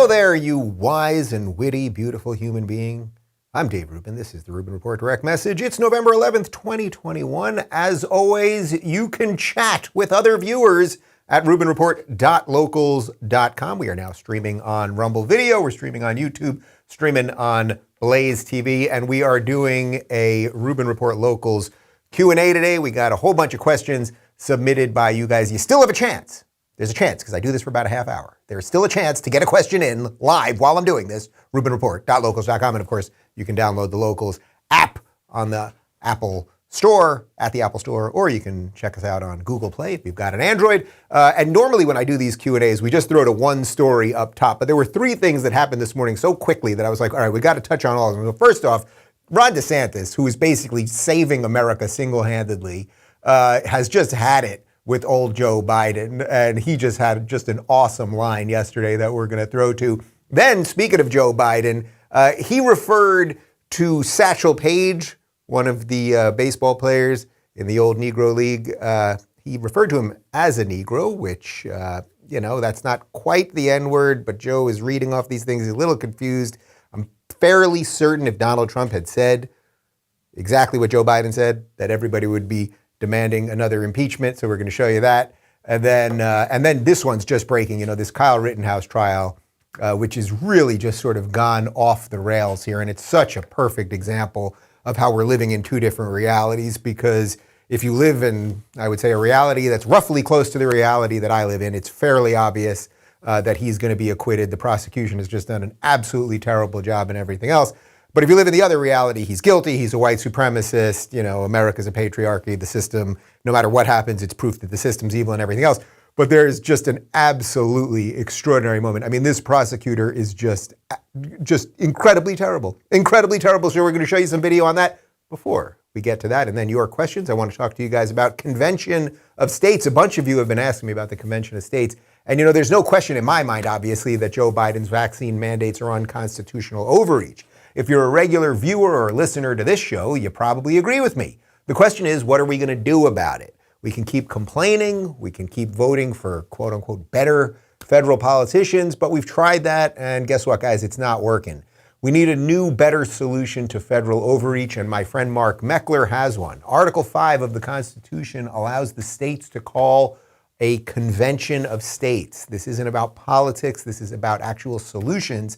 Hello there, you wise and witty, beautiful human being. I'm Dave Rubin. This is the Rubin Report Direct Message. It's November 11th, 2021. As always, you can chat with other viewers at rubinreport.locals.com. We are now streaming on Rumble Video. We're streaming on YouTube, streaming on Blaze TV, and we are doing a Rubin Report Locals Q&A today. We got a whole bunch of questions submitted by you guys. You still have a chance. There's a chance, because I do this for about a half hour. There's still a chance to get a question in live while I'm doing this, rubinreport.locals.com. And of course, you can download the Locals app on the Apple Store, at the Apple Store, or you can check us out on Google Play if you've got an Android. And normally when I do these Q&As, we just throw to one story up top. But there were three things that happened this morning so quickly that I was like, all right, we got to touch on all of them. So first off, Ron DeSantis, who is basically saving America single-handedly, has just had it with old Joe Biden, and he just had just an awesome line yesterday that we're going to throw to. Then, speaking of Joe Biden, he referred to Satchel Paige, one of the baseball players in the old Negro League. He referred to him as a Negro, which, that's not quite the N-word, but Joe is reading off these things. He's a little confused. I'm fairly certain if Donald Trump had said exactly what Joe Biden said, that everybody would be demanding another impeachment, so we're going to show you that. And then this one's just breaking, this Kyle Rittenhouse trial, which is really just sort of gone off the rails here. And it's such a perfect example of how we're living in two different realities, because if you live in, I would say, a reality that's roughly close to the reality that I live in, it's fairly obvious that he's going to be acquitted. The prosecution has just done an absolutely terrible job and everything else. But if you live in the other reality, he's guilty, he's a white supremacist, America's a patriarchy, the system, no matter what happens, it's proof that the system's evil and everything else. But there's just an absolutely extraordinary moment. I mean, this prosecutor is just incredibly terrible. Incredibly terrible. So we're going to show you some video on that before we get to that. And then your questions. I want to talk to you guys about Convention of States. A bunch of you have been asking me about the Convention of States. And, there's no question in my mind, obviously, that Joe Biden's vaccine mandates are unconstitutional overreach. If you're a regular viewer or listener to this show, you probably agree with me. The question is, what are we going to do about it? We can keep complaining. We can keep voting for, quote unquote, better federal politicians. But we've tried that. And guess what, guys? It's not working. We need a new, better solution to federal overreach. And my friend Mark Meckler has one. Article 5 of the Constitution allows the states to call a convention of states. This isn't about politics. This is about actual solutions.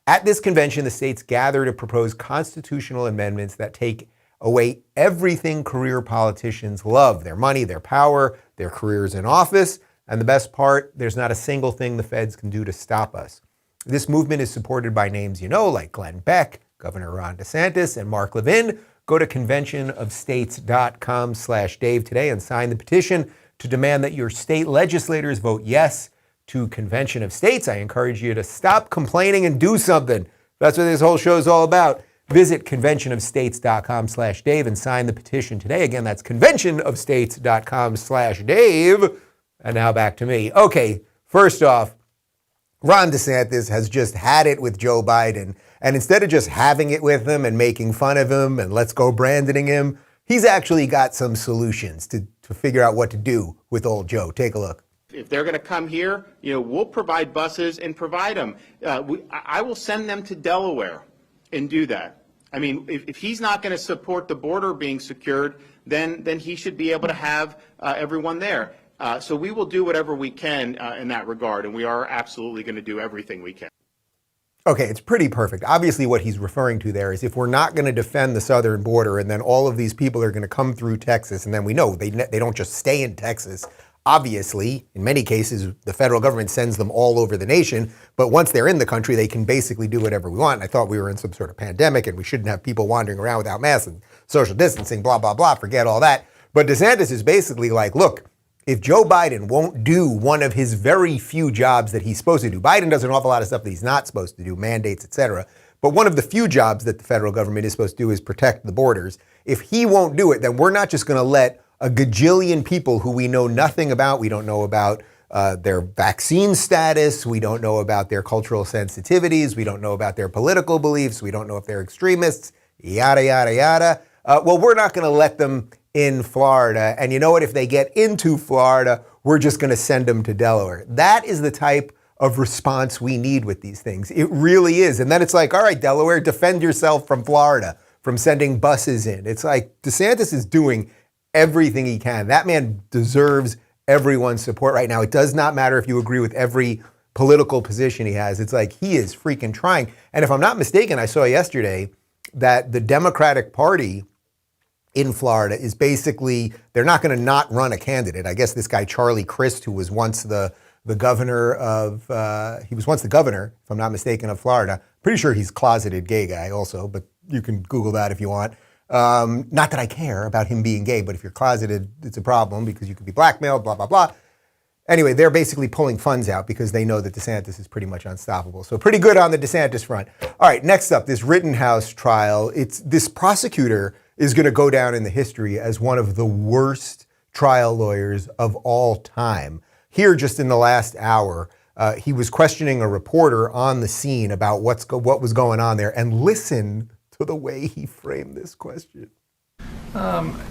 At this convention, the states gather to propose constitutional amendments that take away everything career politicians love: their money, their power, their careers in office. And the best part, there's not a single thing the feds can do to stop us. This movement is supported by names like Glenn Beck, Governor Ron DeSantis, and Mark Levin. Go to conventionofstates.com/Dave today and sign the petition to demand that your state legislators vote yes to Convention of States. I encourage you to stop complaining and do something. That's what this whole show is all about. Visit conventionofstates.com/Dave and sign the petition today. Again, that's conventionofstates.com/Dave. And now back to me. Okay, first off, Ron DeSantis has just had it with Joe Biden. And instead of just having it with him and making fun of him and let's go Brandoning him, he's actually got some solutions to figure out what to do with old Joe. Take a look. If they're going to come here, we'll provide buses and provide them. I will send them to Delaware and do that. I mean, if he's not going to support the border being secured, then he should be able to have everyone there. So we will do whatever we can in that regard, and we are absolutely going to do everything we can. Okay, it's pretty perfect. Obviously, what he's referring to there is if we're not going to defend the southern border and then all of these people are going to come through Texas, and then we know they don't just stay in Texas. Obviously, in many cases, the federal government sends them all over the nation. But once they're in the country, they can basically do whatever we want. And I thought we were in some sort of pandemic and we shouldn't have people wandering around without masks and social distancing, blah, blah, blah. Forget all that. But DeSantis is basically like, look, if Joe Biden won't do one of his very few jobs that he's supposed to do, Biden does an awful lot of stuff that he's not supposed to do, mandates, et cetera. But one of the few jobs that the federal government is supposed to do is protect the borders. If he won't do it, then we're not just going to let a gajillion people who we know nothing about. We don't know about their vaccine status. We don't know about their cultural sensitivities. We don't know about their political beliefs. We don't know if they're extremists, yada, yada, yada. Well, we're not going to let them in Florida. And you know what? If they get into Florida, we're just going to send them to Delaware. That is the type of response we need with these things. It really is. And then it's like, all right, Delaware, defend yourself from Florida, from sending buses in. It's like DeSantis is doing everything he can. That man deserves everyone's support right now. It does not matter if you agree with every political position he has. It's like he is freaking trying. And if I'm not mistaken, I saw yesterday that the Democratic Party in Florida is basically, they're not going to not run a candidate. I guess this guy, Charlie Crist, who was once the governor of, he was once the governor, if I'm not mistaken, of Florida. Pretty sure he's closeted gay guy also, but you can Google that if you want. Not that I care about him being gay, but if you're closeted, it's a problem because you could be blackmailed, blah, blah, blah. Anyway, they're basically pulling funds out because they know that DeSantis is pretty much unstoppable. So pretty good on the DeSantis front. All right, next up, this Rittenhouse trial. This prosecutor is going to go down in the history as one of the worst trial lawyers of all time. Here, just in the last hour, he was questioning a reporter on the scene about what was going on there, and listen to the way he framed this question.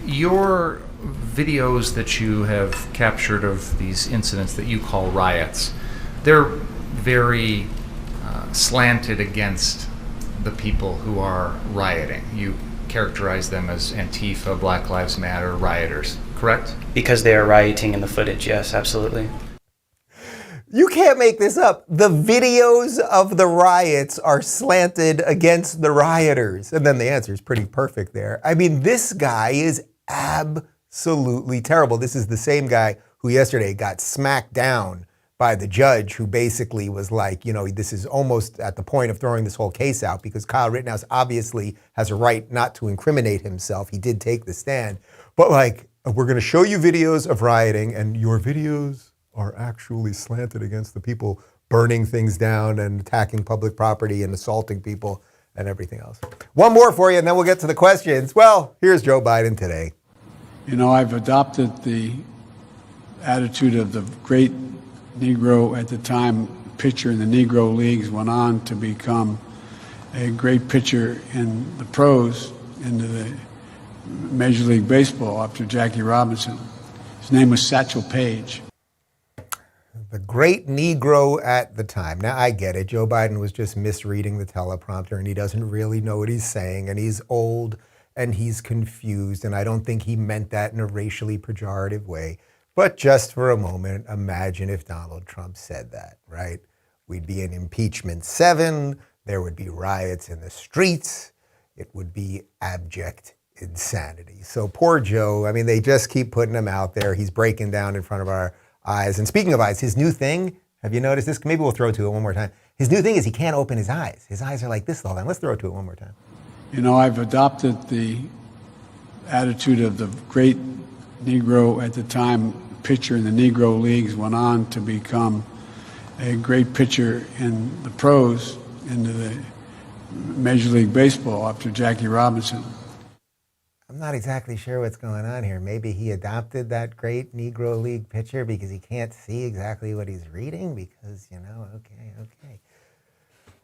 Your videos that you have captured of these incidents that you call riots, they're very slanted against the people who are rioting. You characterize them as Antifa, Black Lives Matter rioters, correct? Because they are rioting in the footage, yes, absolutely. You can't make this up. The videos of the riots are slanted against the rioters. And then the answer is pretty perfect there. I mean, this guy is absolutely terrible. This is the same guy who yesterday got smacked down by the judge, who basically was like, you know, this is almost at the point of throwing this whole case out because Kyle Rittenhouse obviously has a right not to incriminate himself. He did take the stand. But like, we're going to show you videos of rioting, and your videos are actually slanted against the people burning things down and attacking public property and assaulting people and everything else. One more for you, and then we'll get to the questions. Well, here's Joe Biden today. You know, I've adopted the attitude of the great Negro at the time pitcher in the Negro Leagues, went on to become a great pitcher in the pros, into the Major League Baseball after Jackie Robinson. His name was Satchel Paige. The great Negro at the time. Now, I get it. Joe Biden was just misreading the teleprompter, and he doesn't really know what he's saying, and he's old, and he's confused, and I don't think he meant that in a racially pejorative way. But just for a moment, imagine if Donald Trump said that, right? We'd be in impeachment 7. There would be riots in the streets. It would be abject insanity. So poor Joe, I mean, they just keep putting him out there. He's breaking down in front of our eyes. And speaking of eyes, his new thing, have you noticed this? Maybe we'll throw to it one more time. His new thing is he can't open his eyes. His eyes are like this the whole time. Let's throw to it one more time. You know, I've adopted the attitude of the great Negro at the time pitcher in the Negro Leagues, went on to become a great pitcher in the pros, into the Major League Baseball after Jackie Robinson. I'm not exactly sure what's going on here. Maybe he adopted that great Negro League pitcher because he can't see exactly what he's reading because, you know, okay.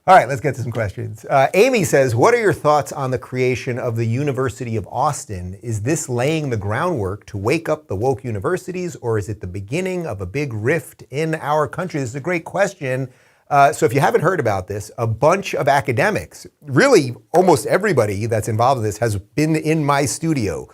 All right, let's get to some questions. Amy says, what are your thoughts on the creation of the University of Austin? Is this laying the groundwork to wake up the woke universities, or is it the beginning of a big rift in our country? This is a great question. So if you haven't heard about this, a bunch of academics, really almost everybody that's involved in this has been in my studio.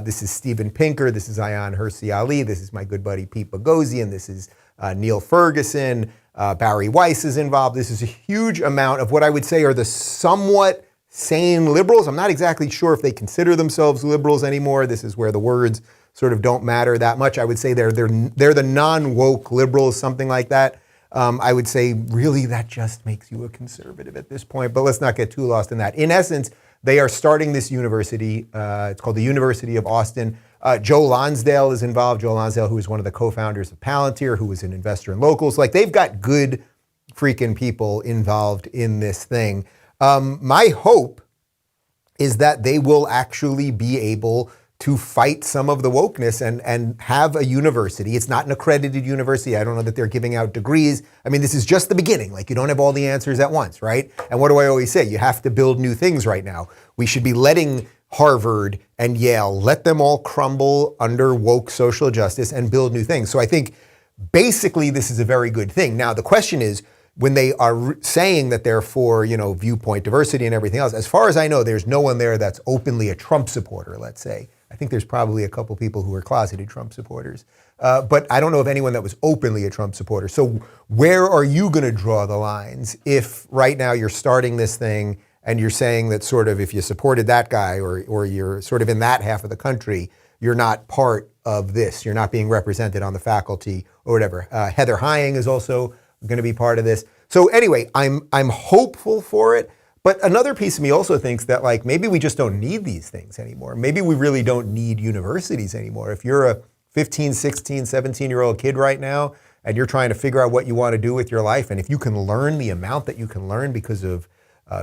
This is Steven Pinker, this is Ayan Hirsi Ali, this is my good buddy Pete Boghossian, this is Neil Ferguson, Barry Weiss is involved. This is a huge amount of what I would say are the somewhat sane liberals. I'm not exactly sure if they consider themselves liberals anymore. This is where the words sort of don't matter that much. I would say they're the non-woke liberals, something like that. I would say really that just makes you a conservative at this point, but let's not get too lost in that. In essence, they are starting this university. It's called the University of Austin. Joe Lonsdale is involved. Joe Lonsdale, who is one of the co-founders of Palantir, who was an investor in Locals. Like, they've got good freaking people involved in this thing. My hope is that they will actually be able to fight some of the wokeness and have a university. It's not an accredited university. I don't know that they're giving out degrees. I mean, this is just the beginning. Like, you don't have all the answers at once, right? And what do I always say? You have to build new things right now. We should be letting Harvard and Yale, let them all crumble under woke social justice and build new things. So I think basically this is a very good thing. Now, the question is, when they are saying that they're for, viewpoint diversity and everything else, as far as I know, there's no one there that's openly a Trump supporter, let's say. I think there's probably a couple people who are closeted Trump supporters. But I don't know of anyone that was openly a Trump supporter. So where are you going to draw the lines if right now you're starting this thing and you're saying that sort of if you supported that guy or you're sort of in that half of the country, you're not part of this. You're not being represented on the faculty or whatever. Heather Hying is also going to be part of this. So anyway, I'm hopeful for it. But another piece of me also thinks that like maybe we just don't need these things anymore. Maybe we really don't need universities anymore. If you're a 15, 16, 17-year-old kid right now and you're trying to figure out what you want to do with your life, and if you can learn the amount that you can learn because of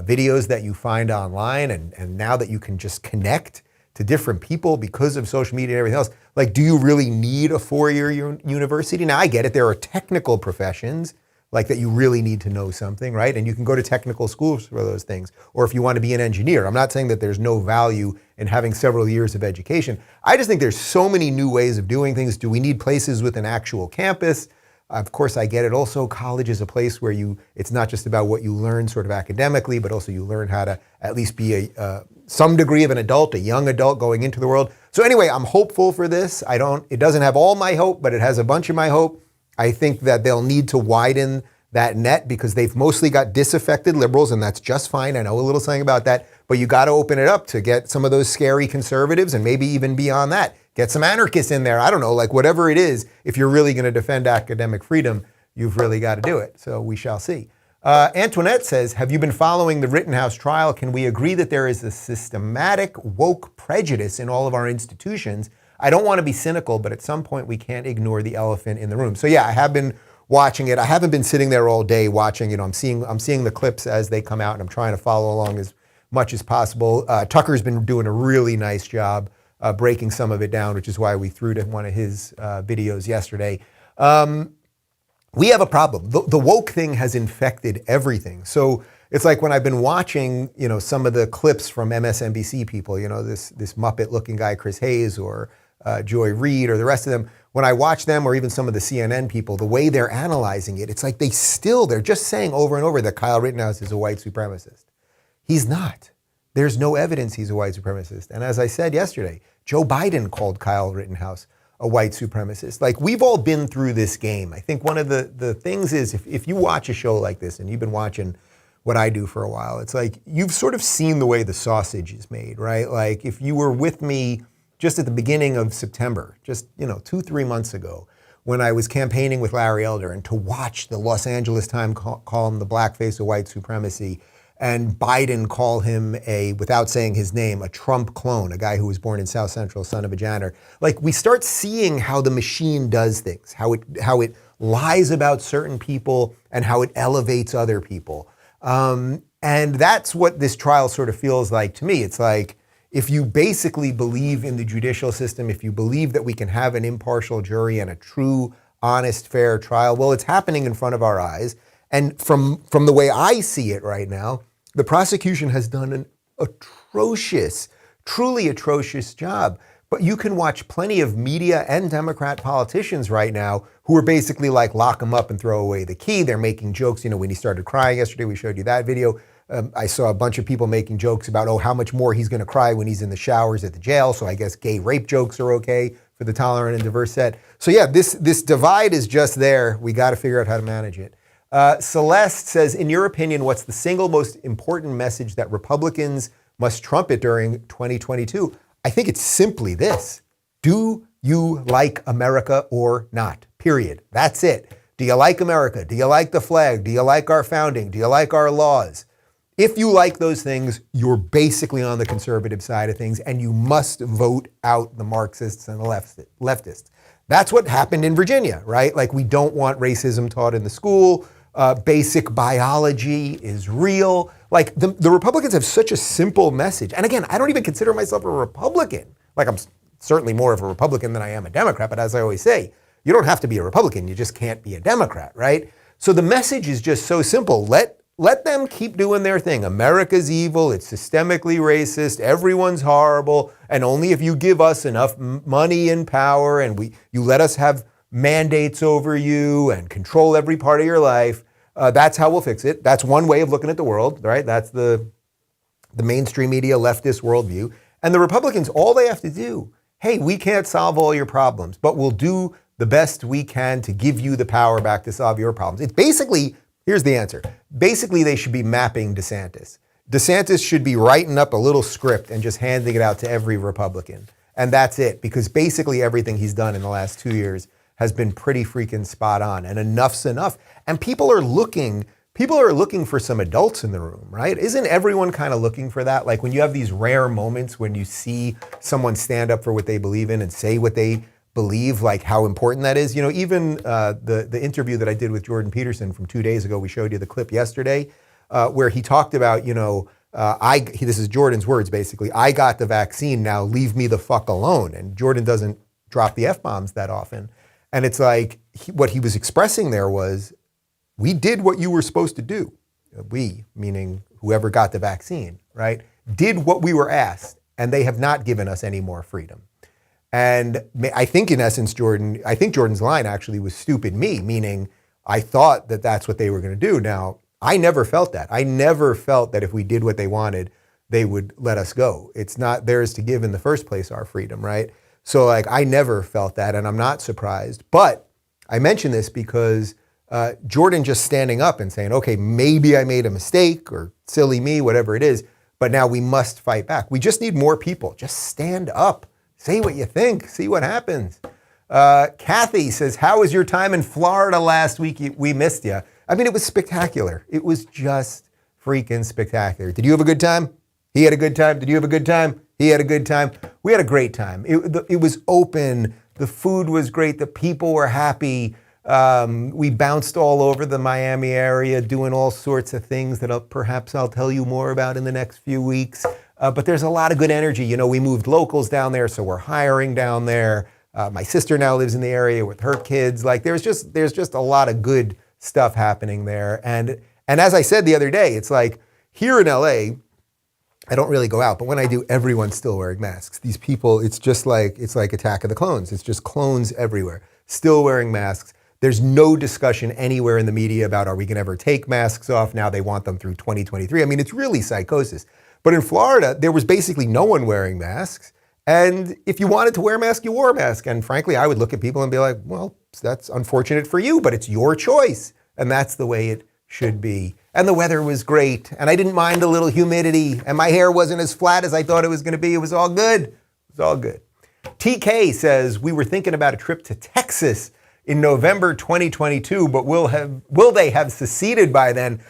videos that you find online and now that you can just connect to different people because of social media and everything else, like do you really need a 4-year university? Now I get it, there are technical professions like that you really need to know something, right? And you can go to technical schools for those things. Or if you want to be an engineer, I'm not saying that there's no value in having several years of education. I just think there's so many new ways of doing things. Do we need places with an actual campus? Of course, I get it. Also, college is a place where it's not just about what you learn sort of academically, but also you learn how to at least be some degree of an adult, a young adult going into the world. So anyway, I'm hopeful for this. It doesn't have all my hope, but it has a bunch of my hope. I think that they'll need to widen that net because they've mostly got disaffected liberals, and that's just fine. I know a little something about that, but you got to open it up to get some of those scary conservatives and maybe even beyond that. Get some anarchists in there. I don't know, like whatever it is, if you're really going to defend academic freedom, you've really got to do it. So we shall see. Antoinette says, have you been following the Rittenhouse trial? Can we agree that there is a systematic woke prejudice in all of our institutions? I don't want to be cynical, but at some point we can't ignore the elephant in the room. So yeah, I have been watching it. I haven't been sitting there all day watching, I'm seeing the clips as they come out and I'm trying to follow along as much as possible. Tucker's been doing a really nice job breaking some of it down, which is why we threw to one of his videos yesterday. We have a problem. The woke thing has infected everything. So it's like when I've been watching, some of the clips from MSNBC people, this Muppet looking guy, Chris Hayes, or Joy Reid, or the rest of them, when I watch them, or even some of the CNN people, the way they're analyzing it, it's like they're just saying over and over that Kyle Rittenhouse is a white supremacist. He's not. There's no evidence he's a white supremacist. And as I said yesterday, Joe Biden called Kyle Rittenhouse a white supremacist. Like, we've all been through this game. I think one of the things is, if you watch a show like this, and you've been watching what I do for a while, it's like you've sort of seen the way the sausage is made, right? Like, if you were with me just at the beginning of September, just 2-3 months ago, when I was campaigning with Larry Elder, and to watch the Los Angeles Times call him the blackface of white supremacy, and Biden call him without saying his name, a Trump clone, a guy who was born in South Central, son of a janitor. Like, we start seeing how the machine does things, how it lies about certain people and how it elevates other people. And that's what this trial sort of feels like to me. It's like, if you basically believe in the judicial system, if you believe that we can have an impartial jury and a true, honest, fair trial, well, it's happening in front of our eyes. And from the way I see it right now, the prosecution has done an atrocious, truly atrocious job. But you can watch plenty of media and Democrat politicians right now who are basically like, lock him up and throw away the key. They're making jokes. When he started crying yesterday, we showed you that video. I saw a bunch of people making jokes about, how much more he's going to cry when he's in the showers at the jail. So I guess gay rape jokes are okay for the tolerant and diverse set. So yeah, this divide is just there. We got to figure out how to manage it. Celeste says, in your opinion, what's the single most important message that Republicans must trumpet during 2022? I think it's simply this. Do you like America or not? Period. That's it. Do you like America? Do you like the flag? Do you like our founding? Do you like our laws? If you like those things, you're basically on the conservative side of things, and you must vote out the Marxists and the leftists. That's what happened in Virginia, right? Like, we don't want racism taught in the school. Basic biology is real. Like, the Republicans have such a simple message. And again, I don't even consider myself a Republican. Like, I'm certainly more of a Republican than I am a Democrat. But as I always say, you don't have to be a Republican. You just can't be a Democrat, right? So the message is just so simple. Let them keep doing their thing. America's evil. It's systemically racist. Everyone's horrible. And only if you give us enough money and power and you let us have mandates over you and control every part of your life. That's how we'll fix it. That's one way of looking at the world, right? That's the mainstream media leftist worldview. And the Republicans, all they have to do, hey, we can't solve all your problems, but we'll do the best we can to give you the power back to solve your problems. It's basically, here's the answer. Basically, they should be mapping DeSantis. DeSantis should be writing up a little script and just handing it out to every Republican. And that's it, because basically everything he's done in the last 2 years has been pretty freaking spot on, and enough's enough. And people are looking for some adults in the room, right? Isn't everyone kind of looking for that? Like when you have these rare moments when you see someone stand up for what they believe in and say what they believe, like how important that is. You know, even the interview that I did with Jordan Peterson from 2 days ago, we showed you the clip yesterday, where he talked about, this is Jordan's words basically, I got the vaccine, now leave me the fuck alone. And Jordan doesn't drop the F-bombs that often. And it's like, what he was expressing there was, we did what you were supposed to do. We, meaning whoever got the vaccine, right, did what we were asked, and they have not given us any more freedom. And I think in essence, Jordan's line actually was stupid me, meaning I thought that that's what they were going to do. Now, I never felt that. I never felt that if we did what they wanted, they would let us go. It's not theirs to give in the first place, our freedom, right? So like, I never felt that, and I'm not surprised. But I mention this because Jordan just standing up and saying, okay, maybe I made a mistake, or silly me, whatever it is, but now we must fight back. We just need more people. Just stand up. Say what you think. See what happens. Kathy says, how was your time in Florida last week? We missed you. I mean, it was spectacular. It was just freaking spectacular. Did you have a good time? He had a good time. Did you have a good time? He had a good time. We had a great time. It was open. The food was great. The people were happy. We bounced all over the Miami area doing all sorts of things that perhaps I'll tell you more about in the next few weeks. But there's a lot of good energy. You know, we moved locals down there, so we're hiring down there. My sister now lives in the area with her kids. Like there's just a lot of good stuff happening there. And as I said the other day, it's like here in LA, I don't really go out, but when I do, everyone's still wearing masks. These people, it's like Attack of the Clones. It's just clones everywhere, still wearing masks. There's no discussion anywhere in the media about, are we going to ever take masks off? Now they want them through 2023. I mean, it's really psychosis. But in Florida, there was basically no one wearing masks. And if you wanted to wear a mask, you wore a mask. And frankly, I would look at people and be like, well, that's unfortunate for you, but it's your choice. And that's the way it should be. And the weather was great. And I didn't mind a little humidity. And my hair wasn't as flat as I thought it was going to be. It was all good. It was all good. TK says, we were thinking about a trip to Texas in November 2022, but will they have seceded by then?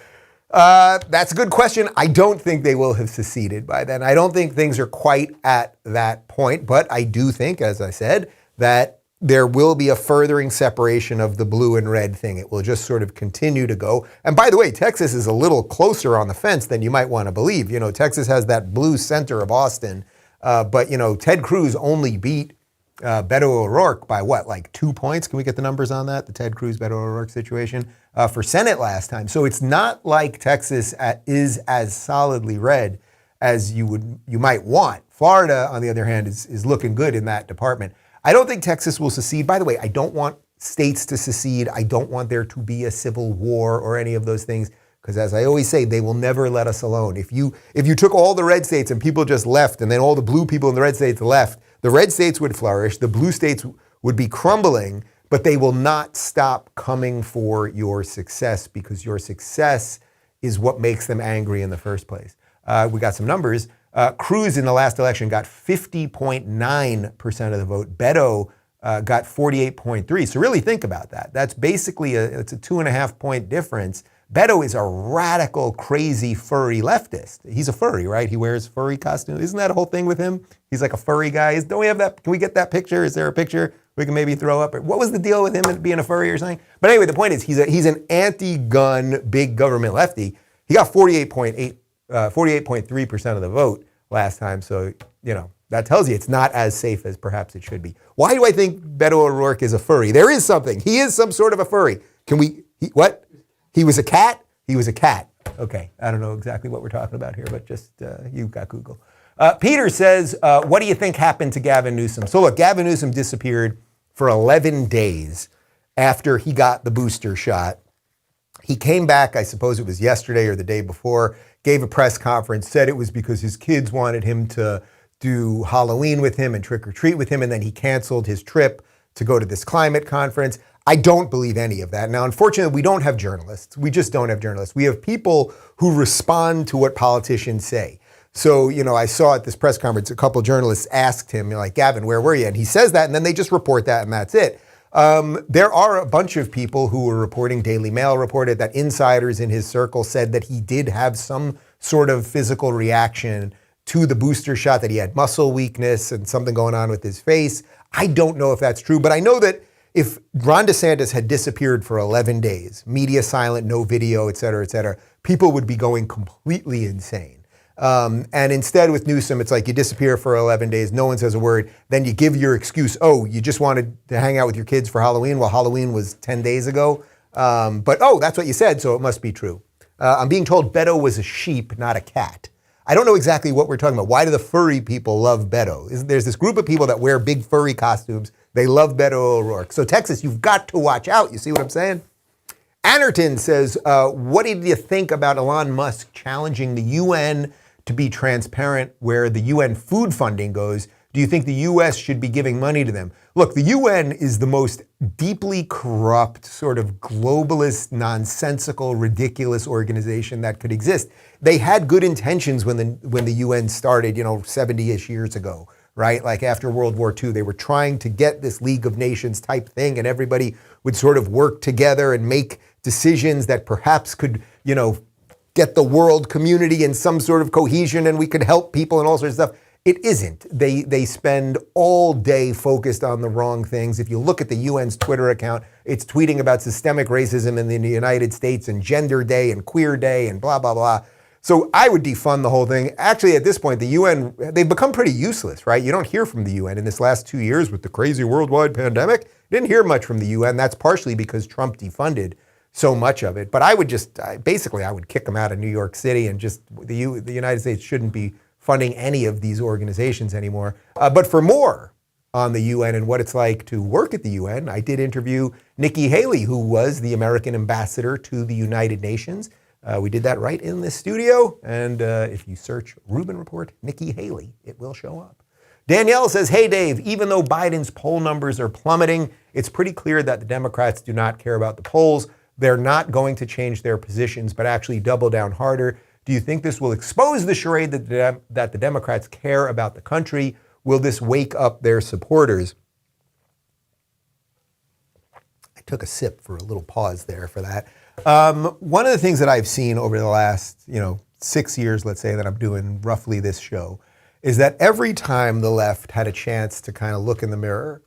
That's a good question. I don't think they will have seceded by then. I don't think things are quite at that point, but I do think, as I said, that there will be a furthering separation of the blue and red thing. It will just sort of continue to go. And by the way, Texas is a little closer on the fence than you might want to believe. You know, Texas has that blue center of Austin, but you know, Ted Cruz only beat Beto O'Rourke by what, like 2 points? Can we get the numbers on that? The Ted Cruz, Beto O'Rourke situation for Senate last time. So it's not like Texas is as solidly red as you might want. Florida, on the other hand, is looking good in that department. I don't think Texas will secede. By the way, I don't want states to secede. I don't want there to be a civil war or any of those things, because as I always say, they will never let us alone. If you took all the red states and people just left, and then all the blue people in the red states left, the red states would flourish, the blue states would be crumbling, but they will not stop coming for your success, because your success is what makes them angry in the first place. We got some numbers. Cruz in the last election got 50.9% of the vote. Beto got 48.3%. So really think about that. That's basically it's a 2.5 point difference. Beto is a radical, crazy, furry leftist. He's a furry, right? He wears furry costumes. Isn't that a whole thing with him? He's like a furry guy. Don't we have that? Can we get that picture? Is there a picture we can maybe throw up? What was the deal with him being a furry or something? But anyway, the point is he's an anti-gun, big government lefty. He got 48.3% of the vote last time. So, you know, that tells you it's not as safe as perhaps it should be. Why do I think Beto O'Rourke is a furry? There is something. He is some sort of a furry. What? He was a cat? He was a cat. Okay, I don't know exactly what we're talking about here, but just you've got Google. Peter says, what do you think happened to Gavin Newsom? So look, Gavin Newsom disappeared for 11 days after he got the booster shot. He came back, I suppose it was yesterday or the day before, gave a press conference, said it was because his kids wanted him to do Halloween with him and trick or treat with him, and then he canceled his trip to go to this climate conference. I don't believe any of that. Now, unfortunately, we don't have journalists. We just don't have journalists. We have people who respond to what politicians say. So, I saw at this press conference, a couple journalists asked him, like, Gavin, where were you? And he says that, and then they just report that, and that's it. There are a bunch of people who were reporting, Daily Mail reported that insiders in his circle said that he did have some sort of physical reaction to the booster shot, that he had muscle weakness and something going on with his face. I don't know if that's true, but I know that if Ron DeSantis had disappeared for 11 days, media silent, no video, et cetera, people would be going completely insane. And instead with Newsom, it's like you disappear for 11 days, no one says a word, then you give your excuse, you just wanted to hang out with your kids for Halloween, well, Halloween was 10 days ago. But that's what you said, so it must be true. I'm being told Beto was a sheep, not a cat. I don't know exactly what we're talking about. Why do the furry people love Beto? There's this group of people that wear big furry costumes. They love Beto O'Rourke. So Texas, you've got to watch out. You see what I'm saying? Anerton says, what did you think about Elon Musk challenging the UN to be transparent where the UN food funding goes? Do you think the US should be giving money to them? Look, the UN is the most deeply corrupt, sort of globalist, nonsensical, ridiculous organization that could exist. They had good intentions when the UN started, 70-ish years ago, right? Like after World War II, they were trying to get this League of Nations type thing, and everybody would sort of work together and make decisions that perhaps could, get the world community in some sort of cohesion, and we could help people and all sorts of stuff. It isn't. They spend all day focused on the wrong things. If you look at the UN's Twitter account, it's tweeting about systemic racism in the United States and Gender Day and Queer Day and blah, blah, blah. So I would defund the whole thing. Actually, at this point, the UN, they've become pretty useless, right? You don't hear from the UN in this last 2 years with the crazy worldwide pandemic. You didn't hear much from the UN. That's partially because Trump defunded so much of it. But I would just, basically, I would kick them out of New York City, and just the United States shouldn't be funding any of these organizations anymore. But for more on the UN and what it's like to work at the UN, I did interview Nikki Haley, who was the American ambassador to the United Nations. We did that right in this studio. And if you search Rubin Report Nikki Haley, it will show up. Danielle says, hey, Dave, even though Biden's poll numbers are plummeting, it's pretty clear that the Democrats do not care about the polls. They're not going to change their positions, but actually double down harder. Do you think this will expose the charade that the Democrats care about the country? Will this wake up their supporters? I took a sip for a little pause there for that. One of the things that I've seen over the last, 6 years, let's say, that I'm doing roughly this show, is that every time the left had a chance to kind of look in the mirror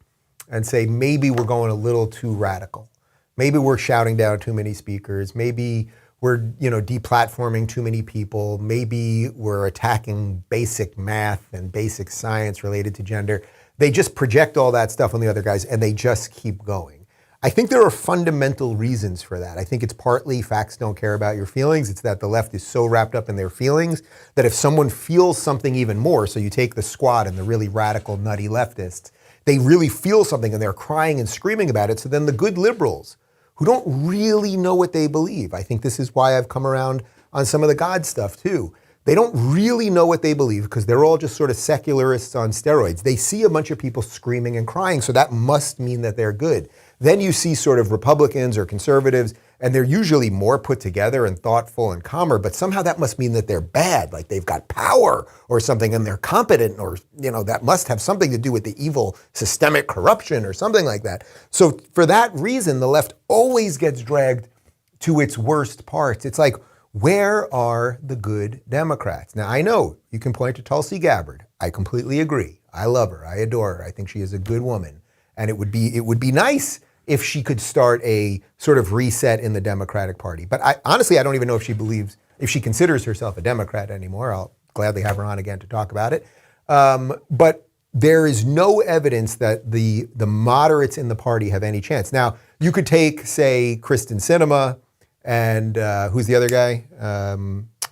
and say, maybe we're going a little too radical. Maybe we're shouting down too many speakers. Maybe we're, deplatforming too many people. Maybe we're attacking basic math and basic science related to gender. They just project all that stuff on the other guys, and they just keep going. I think there are fundamental reasons for that. I think it's partly facts don't care about your feelings. It's that the left is so wrapped up in their feelings that if someone feels something even more, so you take the Squad and the really radical, nutty leftists, they really feel something and they're crying and screaming about it. So then the good liberals, who don't really know what they believe. I think this is why I've come around on some of the God stuff too. They don't really know what they believe because they're all just sort of secularists on steroids. They see a bunch of people screaming and crying, so that must mean that they're good. Then you see sort of Republicans or conservatives, and they're usually more put together and thoughtful and calmer, but somehow that must mean that they're bad, like they've got power or something and they're competent, or that must have something to do with the evil systemic corruption or something like that. So for that reason, the left always gets dragged to its worst parts. It's like, where are the good Democrats? Now, I know you can point to Tulsi Gabbard. I completely agree. I love her. I adore her. I think she is a good woman. And it would be nice if she could start a sort of reset in the Democratic Party. But honestly, I don't even know if she considers herself a Democrat anymore. I'll gladly have her on again to talk about it. But there is no evidence that the moderates in the party have any chance. Now, you could take, say, Kristen Sinema, and who's the other guy?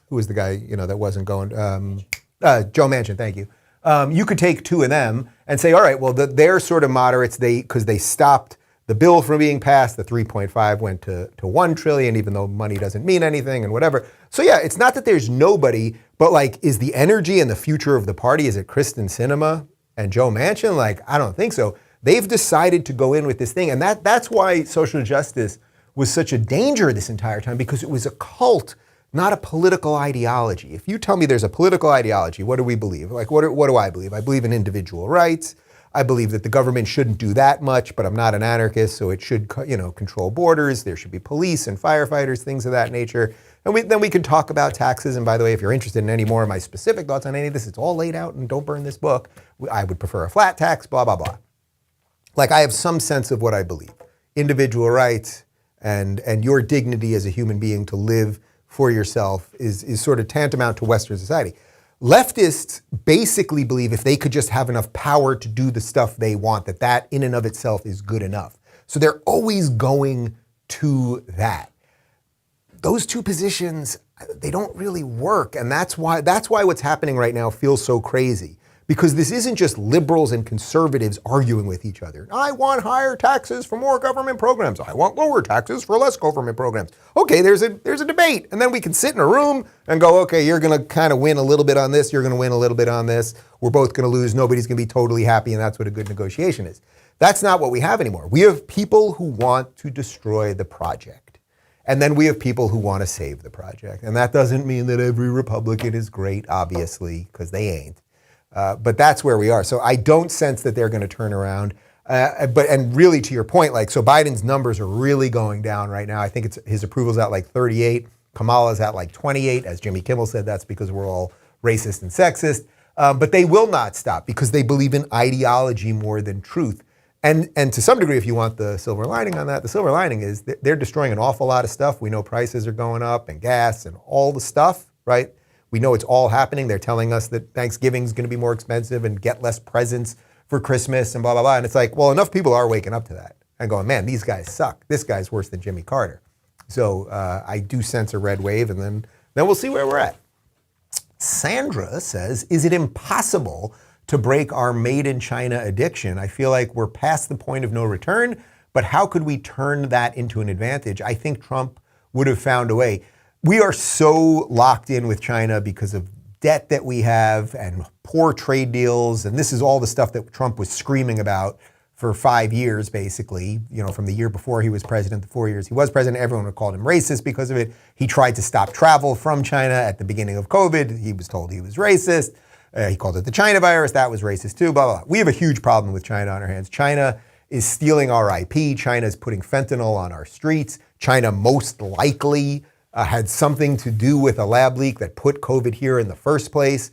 Who was the guy, that wasn't going? Joe Manchin, thank you. You could take two of them and say, all right, well, they're sort of moderates because they stopped the bill from being passed. The 3.5 went to 1 trillion, even though money doesn't mean anything and whatever. So yeah, it's not that there's nobody, but like, is the energy and the future of the party, is it Kristen Sinema and Joe Manchin? Like, I don't think so. They've decided to go in with this thing. And that's why social justice was such a danger this entire time, because it was a cult, not a political ideology. If you tell me there's a political ideology, what do we believe? Like, what do I believe? I believe in individual rights. I believe that the government shouldn't do that much, but I'm not an anarchist, so it should, control borders. There should be police and firefighters, things of that nature. And then we can talk about taxes. And by the way, if you're interested in any more of my specific thoughts on any of this, it's all laid out in Don't Burn This Book. I would prefer a flat tax, blah, blah, blah. Like, I have some sense of what I believe. Individual rights and your dignity as a human being to live for yourself is sort of tantamount to Western society. Leftists basically believe if they could just have enough power to do the stuff they want, that in and of itself is good enough. So they're always going to that. Those two positions, they don't really work. And that's why what's happening right now feels so crazy. Because this isn't just liberals and conservatives arguing with each other. I want higher taxes for more government programs. I want lower taxes for less government programs. Okay, there's a debate. And then we can sit in a room and go, okay, you're going to kind of win a little bit on this. You're going to win a little bit on this. We're both going to lose. Nobody's going to be totally happy. And that's what a good negotiation is. That's not what we have anymore. We have people who want to destroy the project. And then we have people who want to save the project. And that doesn't mean that every Republican is great, obviously, because they ain't. But that's where we are. So I don't sense that they're going to turn around. And really, to your point, so Biden's numbers are really going down right now. I think his approval's at like 38. Kamala's at like 28. As Jimmy Kimmel said, that's because we're all racist and sexist. But they will not stop because they believe in ideology more than truth. And to some degree, if you want the silver lining on that, the silver lining is that they're destroying an awful lot of stuff. We know prices are going up and gas and all the stuff, right? We know it's all happening. They're telling us that Thanksgiving is going to be more expensive and get less presents for Christmas and blah, blah, blah. And it's like, well, enough people are waking up to that and going, man, these guys suck. This guy's worse than Jimmy Carter. So I do sense a red wave, and then we'll see where we're at. Sandra says, is it impossible to break our made in China addiction? I feel like we're past the point of no return, but how could we turn that into an advantage? I think Trump would have found a way. We are so locked in with China because of debt that we have and poor trade deals. And this is all the stuff that Trump was screaming about for 5 years, basically, from the year before he was president, the 4 years he was president. Everyone called him racist because of it. He tried to stop travel from China at the beginning of COVID. He was told he was racist. He called it the China virus. That was racist too, blah, blah, blah. We have a huge problem with China on our hands. China is stealing our IP. China is putting fentanyl on our streets. China most likely had something to do with a lab leak that put COVID here in the first place.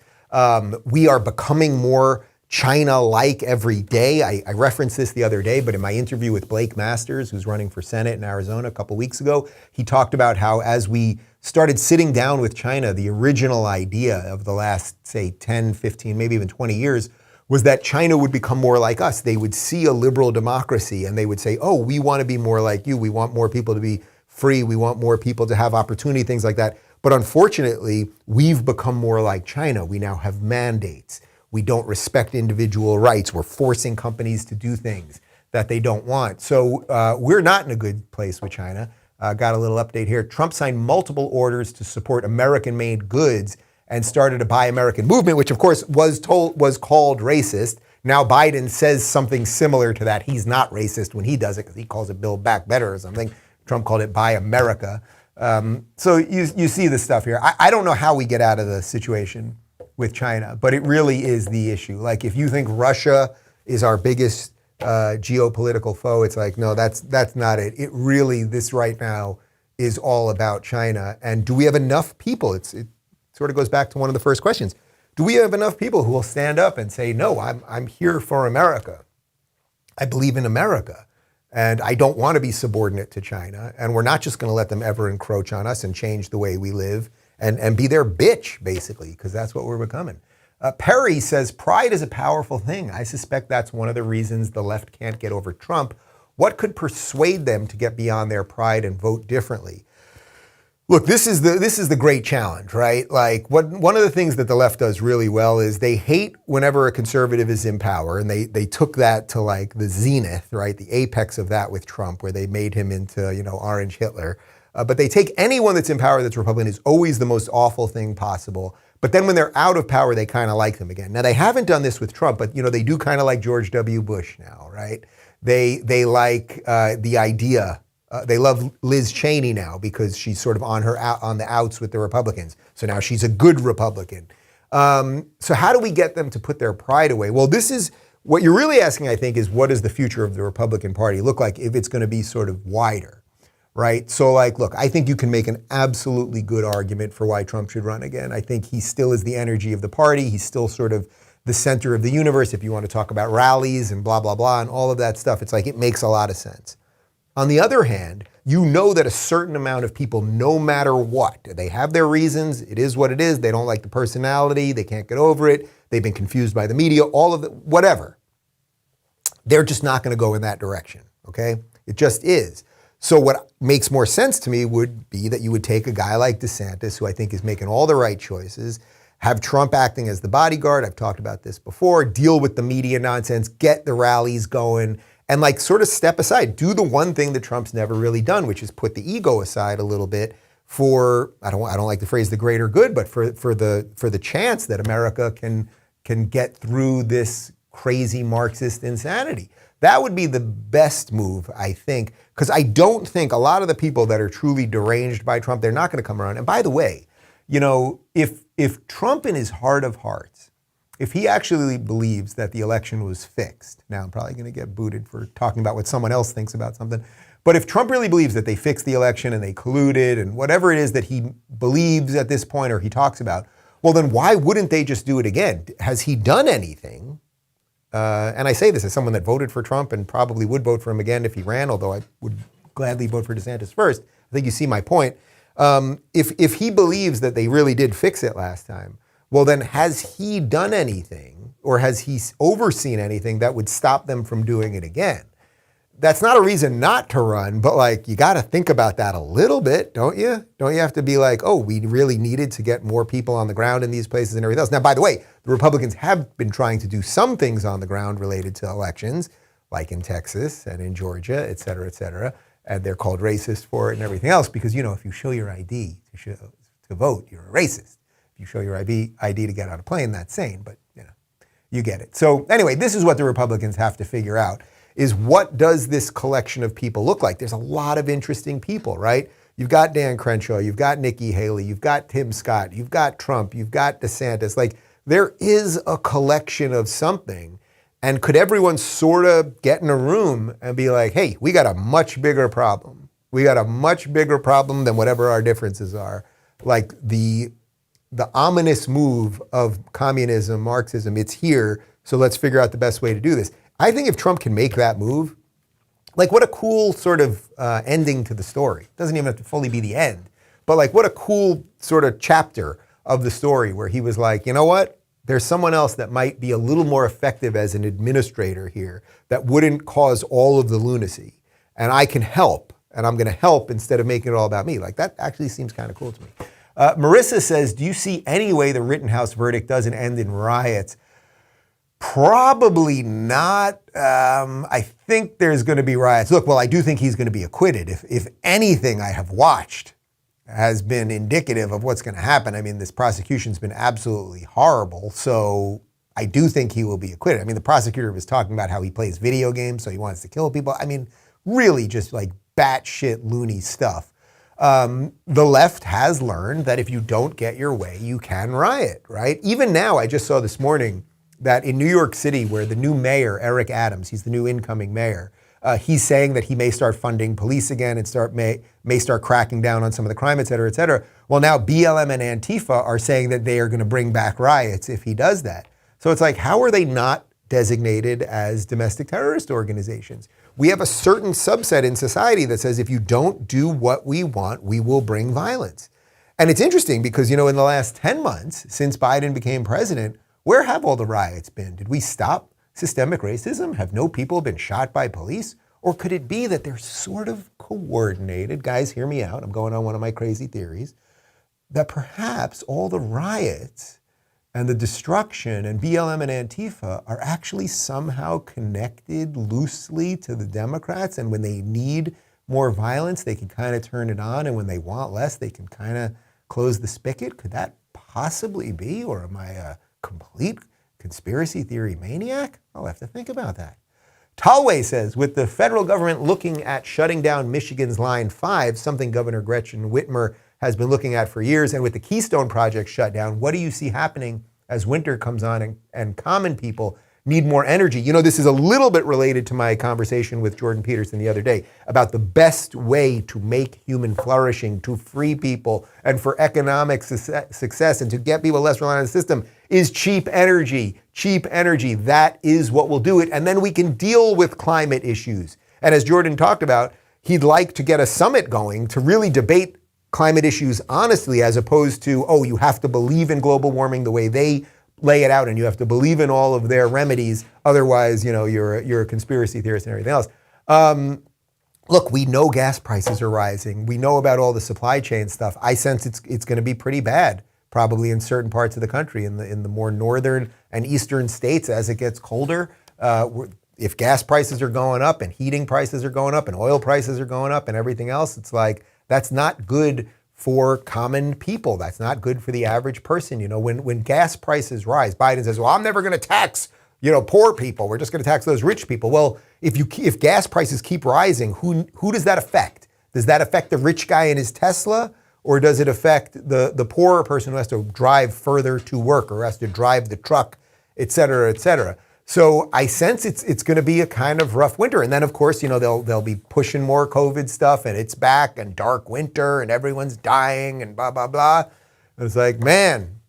We are becoming more China-like every day. I referenced this the other day, but in my interview with Blake Masters, who's running for Senate in Arizona a couple weeks ago, he talked about how as we started sitting down with China, the original idea of the last, say, 10, 15, maybe even 20 years was that China would become more like us. They would see a liberal democracy and they would say, oh, we want to be more like you. We want more people to be free. We want more people to have opportunity, things like that. But unfortunately, we've become more like China. We now have mandates. We don't respect individual rights. We're forcing companies to do things that they don't want. So we're not in a good place with China. Got a little update here. Trump signed multiple orders to support American-made goods and started a Buy American movement, which of course was called racist. Now Biden says something similar to that. He's not racist when he does it because he calls it Build Back Better or something. Trump called it Buy America. So you see this stuff here. I don't know how we get out of the situation with China, but it really is the issue. Like if you think Russia is our biggest geopolitical foe, it's like, no, that's not it. It really, this right now is all about China. And do we have enough people? It sort of goes back to one of the first questions. Do we have enough people who will stand up and say, no, I'm here for America. I believe in America. And I don't want to be subordinate to China. And we're not just going to let them ever encroach on us and change the way we live and be their bitch, basically, because that's what we're becoming. Perry says, pride is a powerful thing. I suspect that's one of the reasons the left can't get over Trump. What could persuade them to get beyond their pride and vote differently? Look, this is the great challenge, right? Like one of the things that the left does really well is they hate whenever a conservative is in power, and they took that to like the zenith, right? The apex of that with Trump, where they made him into, Orange Hitler. But they take anyone that's in power that's Republican is always the most awful thing possible. But then when they're out of power, they kind of like them again. Now, they haven't done this with Trump, but they do kind of like George W. Bush now, right? They like the idea. They love Liz Cheney now because she's sort of on the outs with the Republicans. So now she's a good Republican. So how do we get them to put their pride away? Well, this is what you're really asking, I think, is what does the future of the Republican Party look like if it's going to be sort of wider, right? So like, look, I think you can make an absolutely good argument for why Trump should run again. I think he still is the energy of the party. He's still sort of the center of the universe. If you want to talk about rallies and blah, blah, blah, and all of that stuff, it's like it makes a lot of sense. On the other hand, you know that a certain amount of people, no matter what, they have their reasons. It is what it is. They don't like the personality. They can't get over it. They've been confused by the media, all of it, whatever. They're just not going to go in that direction, okay? It just is. So what makes more sense to me would be that you would take a guy like DeSantis, who I think is making all the right choices, have Trump acting as the bodyguard. I've talked about this before. Deal with the media nonsense, get the rallies going, and like sort of step aside. Do the one thing that Trump's never really done, which is put the ego aside a little bit for, I don't like the phrase the greater good, but for the chance that America can get through this crazy Marxist insanity. That would be the best move, I think, because I don't think a lot of the people that are truly deranged by Trump, they're not going to come around. And by the way, if Trump in his heart of hearts, if he actually believes that the election was fixed, now I'm probably going to get booted for talking about what someone else thinks about something, but if Trump really believes that they fixed the election and they colluded and whatever it is that he believes at this point or he talks about, well, then why wouldn't they just do it again? Has he done anything? And I say this as someone that voted for Trump and probably would vote for him again if he ran, although I would gladly vote for DeSantis first. I think you see my point. If he believes that they really did fix it last time, well, then has he done anything or has he overseen anything that would stop them from doing it again? That's not a reason not to run, but like you got to think about that a little bit, don't you? Don't you have to be like, oh, we really needed to get more people on the ground in these places and everything else. Now, by the way, the Republicans have been trying to do some things on the ground related to elections, like in Texas and in Georgia, et cetera, and they're called racist for it and everything else because, if you show your ID to vote, you're a racist. If you show your ID to get on a plane, that's sane, but you get it. So anyway, this is what the Republicans have to figure out, is what does this collection of people look like? There's a lot of interesting people, right? You've got Dan Crenshaw, you've got Nikki Haley, you've got Tim Scott, you've got Trump, you've got DeSantis. Like there is a collection of something. And could everyone sort of get in a room and be like, hey, we got a much bigger problem. We got a much bigger problem than whatever our differences are. Like the ominous move of communism, Marxism, it's here, so let's figure out the best way to do this. I think if Trump can make that move, like what a cool sort of ending to the story. It doesn't even have to fully be the end, but like what a cool sort of chapter of the story where he was like, you know what? There's someone else that might be a little more effective as an administrator here that wouldn't cause all of the lunacy. And I can help, and I'm going to help instead of making it all about me. Like that actually seems kind of cool to me. Marissa says, do you see any way the Rittenhouse verdict doesn't end in riots? Probably not. I think there's going to be riots. Look, well, I do think he's going to be acquitted. If anything I have watched has been indicative of what's going to happen. I mean, this prosecution's been absolutely horrible. So I do think he will be acquitted. I mean, the prosecutor was talking about how he plays video games, so he wants to kill people. I mean, really just like batshit loony stuff. The left has learned that if you don't get your way, you can riot, right? Even now, I just saw this morning that in New York City, where the new mayor, Eric Adams, he's the new incoming mayor, he's saying that he may start funding police again and may start cracking down on some of the crime, et cetera, et cetera. Well, now BLM and Antifa are saying that they are going to bring back riots if he does that. So it's like, how are they not designated as domestic terrorist organizations? We have a certain subset in society that says if you don't do what we want, we will bring violence. And it's interesting because, in the last 10 months since Biden became president, where have all the riots been? Did we stop systemic racism? Have no people been shot by police? Or could it be that they're sort of coordinated? Guys, hear me out. I'm going on one of my crazy theories. That perhaps all the riots and the destruction and BLM and Antifa are actually somehow connected loosely to the Democrats. And when they need more violence, they can kind of turn it on. And when they want less, they can kind of close the spigot. Could that possibly be? Or am I a complete conspiracy theory maniac? I'll have to think about that. Talway says, with the federal government looking at shutting down Michigan's Line 5, something Governor Gretchen Whitmer has been looking at for years, and with the Keystone Project shut down, what do you see happening as winter comes on and common people need more energy? You know, this is a little bit related to my conversation with Jordan Peterson the other day about the best way to make human flourishing, to free people, and for economic success and to get people less reliant on the system is cheap energy. Cheap energy, that is what will do it. And then we can deal with climate issues. And as Jordan talked about, he'd like to get a summit going to really debate climate issues honestly, as opposed to, oh, you have to believe in global warming the way they lay it out, and you have to believe in all of their remedies. Otherwise, you know, you're a conspiracy theorist and everything else. Look, we know gas prices are rising. We know about all the supply chain stuff. I sense it's going to be pretty bad, probably in certain parts of the country, in the more northern and eastern states as it gets colder. If gas prices are going up and heating prices are going up and oil prices are going up and everything else, it's like, that's not good for common people. That's not good for the average person. You know, when gas prices rise, Biden says, well, I'm never going to tax, you know, poor people. We're just going to tax those rich people. Well, if gas prices keep rising, who does that affect? Does that affect the rich guy in his Tesla? Or does it affect the poorer person who has to drive further to work or has to drive the truck, et cetera, et cetera? So I sense it's going to be a kind of rough winter. And then, of course, you know, they'll be pushing more COVID stuff and it's back and dark winter and everyone's dying and blah, blah, blah. It's like, man,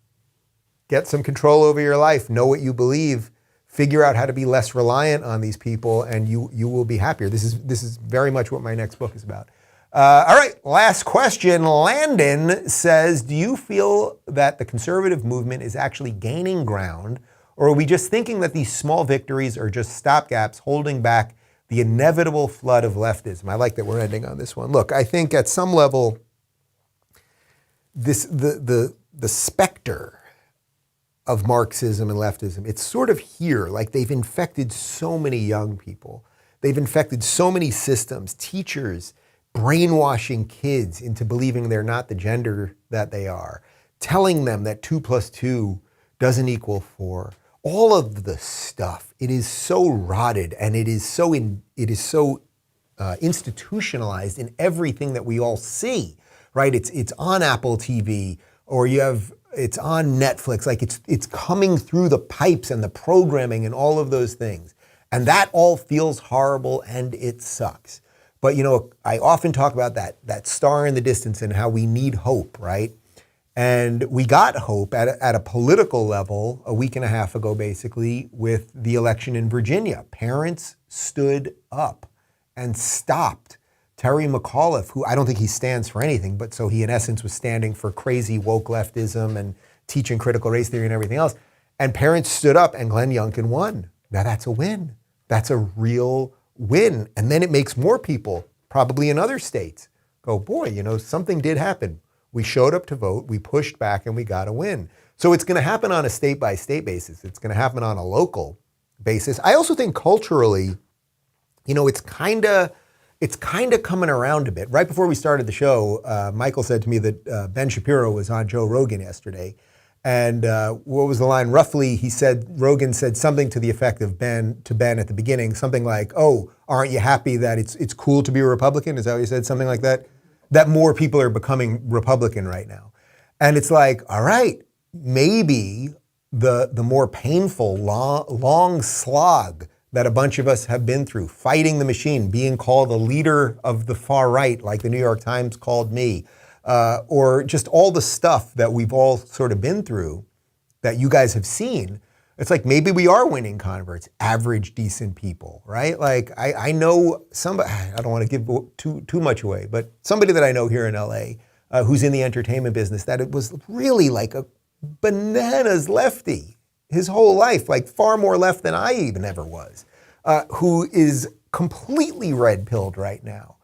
get some control over your life. Know what you believe. Figure out how to be less reliant on these people and you will be happier. This is very much what my next book is about. All right, last question. Landon says, do you feel that the conservative movement is actually gaining ground, or are we just thinking that these small victories are just stopgaps holding back the inevitable flood of leftism? I like that we're ending on this one. Look, I think at some level, the specter of Marxism and leftism, it's sort of here. Like, they've infected so many young people. They've infected so many systems, teachers, brainwashing kids into believing they're not the gender that they are, telling them that 2 + 2 doesn't equal 4. All of the stuff, it is so rotted and it is so institutionalized in everything that we all see, right? It's on Apple TV, or it's on Netflix. Like, it's coming through the pipes and the programming and all of those things. And that all feels horrible and it sucks. But, you know, I often talk about that star in the distance and how we need hope, right? And we got hope at a political level a week and a half ago, basically, with the election in Virginia. Parents stood up and stopped Terry McAuliffe, who I don't think he stands for anything, but so he in essence was standing for crazy woke leftism and teaching critical race theory and everything else. And parents stood up and Glenn Youngkin won. Now that's a win. That's a real win. And then it makes more people, probably in other states, go, boy, you know, something did happen. We showed up to vote, we pushed back, and we got a win. So it's going to happen on a state-by-state basis. It's going to happen on a local basis. I also think culturally, you know, it's kind of coming around a bit. Right before we started the show, Michael said to me that Ben Shapiro was on Joe Rogan yesterday. And what was the line? Roughly, Rogan said something to the effect of Ben at the beginning, something like, oh, aren't you happy that it's cool to be a Republican? Is that what he said? Something like that? That more people are becoming Republican right now. And it's like, all right, maybe the more painful, long slog that a bunch of us have been through, fighting the machine, being called a leader of the far right, like the New York Times called me, or just all the stuff that we've all sort of been through that you guys have seen. It's like, maybe we are winning converts, average, decent people, right? Like, I know somebody, I don't want to give too much away, but somebody that I know here in LA who's in the entertainment business, that it was really like a bananas lefty his whole life, like far more left than I even ever was, who is completely red-pilled right now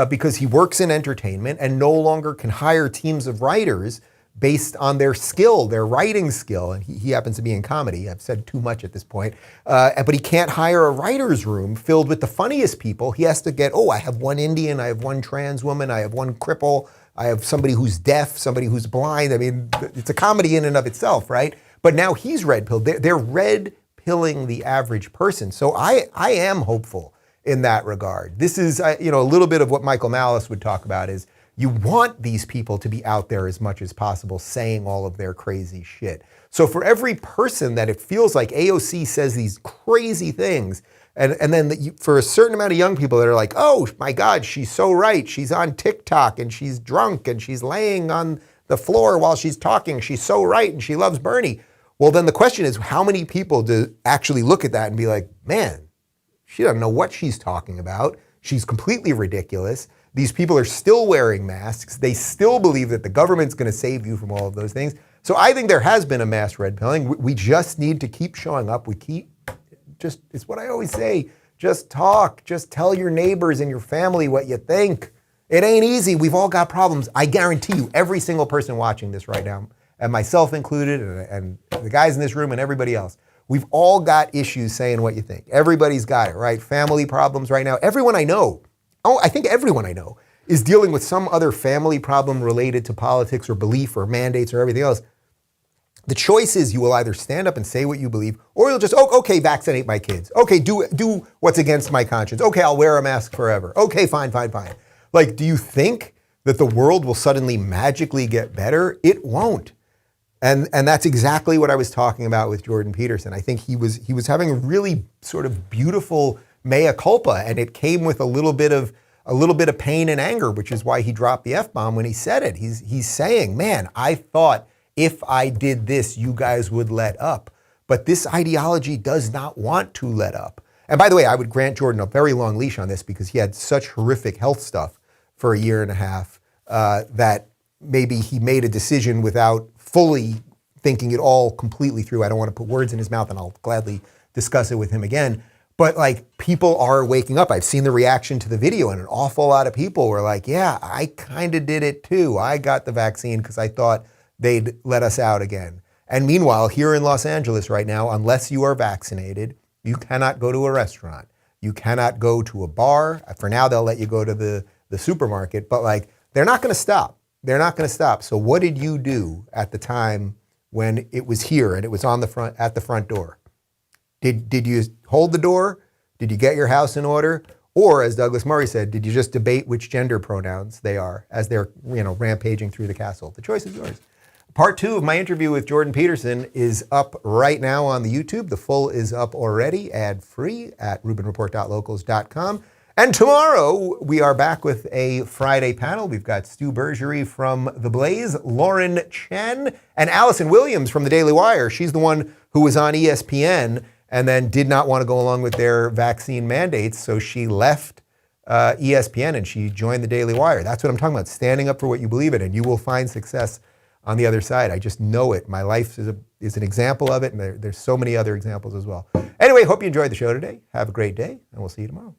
because he works in entertainment and no longer can hire teams of writers based on their skill, their writing skill. And he happens to be in comedy. I've said too much at this point. But he can't hire a writer's room filled with the funniest people. He has to get, I have one Indian, I have one trans woman, I have one cripple, I have somebody who's deaf, somebody who's blind. I mean, it's a comedy in and of itself, right? But now he's red-pilled. They're red-pilling the average person. So I am hopeful in that regard. This is, a little bit of what Michael Malice would talk about is you want these people to be out there as much as possible saying all of their crazy shit. So for every person that it feels like AOC says these crazy things, and then for a certain amount of young people that are like, oh my God, she's so right. She's on TikTok and she's drunk and she's laying on the floor while she's talking. She's so right and she loves Bernie. Well, then the question is, how many people do actually look at that and be like, man, she doesn't know what she's talking about. She's completely ridiculous. These people are still wearing masks. They still believe that the government's going to save you from all of those things. So I think there has been a mass red pilling. We just need to keep showing up. It's what I always say, just talk. Just tell your neighbors and your family what you think. It ain't easy. We've all got problems. I guarantee you, every single person watching this right now, and myself included, and the guys in this room and everybody else, we've all got issues saying what you think. Everybody's got it, right? Family problems right now. Everyone I know, I think everyone I know is dealing with some other family problem related to politics or belief or mandates or everything else. The choice is you will either stand up and say what you believe, or you'll just, okay, vaccinate my kids. Okay, do what's against my conscience. Okay, I'll wear a mask forever. Okay, fine. Like, do you think that the world will suddenly magically get better? It won't. And that's exactly what I was talking about with Jordan Peterson. I think he was having a really sort of beautiful mea culpa, and it came with a little bit of pain and anger, which is why he dropped the F-bomb when he said it. He's saying, man, I thought if I did this, you guys would let up. But this ideology does not want to let up. And by the way, I would grant Jordan a very long leash on this because he had such horrific health stuff for a year and a half that maybe he made a decision without fully thinking it all completely through. I don't want to put words in his mouth, and I'll gladly discuss it with him again. But like, people are waking up. I've seen the reaction to the video, and an awful lot of people were like, yeah, I kind of did it too. I got the vaccine because I thought they'd let us out again. And meanwhile, here in Los Angeles right now, unless you are vaccinated, you cannot go to a restaurant. You cannot go to a bar. For now, they'll let you go to the supermarket, but like, they're not going to stop. They're not going to stop. So what did you do at the time when it was here and it was at the front door? Did you hold the door? Did you get your house in order? Or, as Douglas Murray said, did you just debate which gender pronouns they are as they're rampaging through the castle? The choice is yours. Part 2 of my interview with Jordan Peterson is up right now on the YouTube. The full is up already, ad-free at rubinreport.locals.com. And tomorrow, we are back with a Friday panel. We've got Stu Bergery from The Blaze, Lauren Chen, and Allison Williams from The Daily Wire. She's the one who was on ESPN and then did not want to go along with their vaccine mandates, so she left ESPN and she joined The Daily Wire. That's what I'm talking about, standing up for what you believe in, and you will find success on the other side. I just know it. My life is an example of it, and there's so many other examples as well. Anyway, hope you enjoyed the show today. Have a great day, and we'll see you tomorrow.